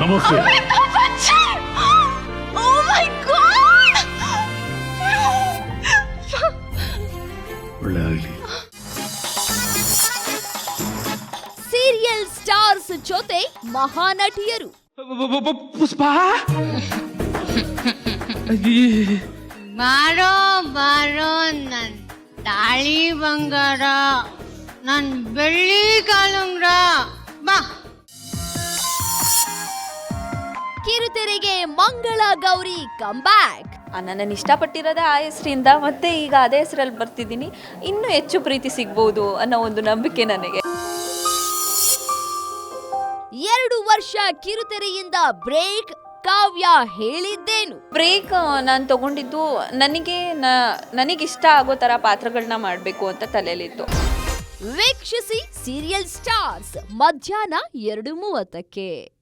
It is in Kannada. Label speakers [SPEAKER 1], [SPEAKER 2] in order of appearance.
[SPEAKER 1] ನಮಸ್ತೆ. ಒಳ್ಳೆ ಆಗ್ಲಿ.
[SPEAKER 2] ಸೀರಿಯಲ್ ಸ್ಟಾರ್ಸ್ ಜೊತೆ ಮಹಾನಟಿಯರು.
[SPEAKER 3] ಪುಷ್ಪ
[SPEAKER 4] ಬಾರೋ ಬಾರೋ ನನ್ ತಾಳಿ ಬಂಗಾರ, ನನ್ ಬೆಳ್ಳಿ ಕಾಲುಂಗ್ರ, ಬಾ.
[SPEAKER 2] ಕಿರುತೆರೆಗೆ ಮಂಗಳ ಗೌರಿ ಕಂಬ್ಯಾಕ್.
[SPEAKER 5] ನನ್ನನ್ನು ಇಷ್ಟಪಟ್ಟಿರೋದೇ ಆ ಹೆಸರಿಂದ, ಮತ್ತೆ ಈಗ ಅದೇ ಹೆಸರಲ್ಲಿ ಬರ್ತಿದ್ದೀನಿ. ಇನ್ನೂ ಹೆಚ್ಚು ಪ್ರೀತಿ ಸಿಗ್ಬೋದು ಅನ್ನೋ ಒಂದು ನಂಬಿಕೆ ನನಗೆ.
[SPEAKER 2] 2 ವರ್ಷ ಕಿರುತೆರೆಯಿಂದ ಬ್ರೇಕ್. ಕಾವ್ಯ ಹೇಳಿದ್ದೇನು?
[SPEAKER 5] ಬ್ರೇಕ್ ನಾನು ತಗೊಂಡಿದ್ದು ನನಗಿಷ್ಟ ಆಗೋ ಥರ ಪಾತ್ರಗಳನ್ನ ಮಾಡಬೇಕು ಅಂತ ತಲೆಯಲ್ಲಿತ್ತು.
[SPEAKER 2] ವೀಕ್ಷಿಸಿ ಸೀರಿಯಲ್ ಸ್ಟಾರ್ಸ್ ಮಧ್ಯಾಹ್ನ 2:30ಕ್ಕೆ.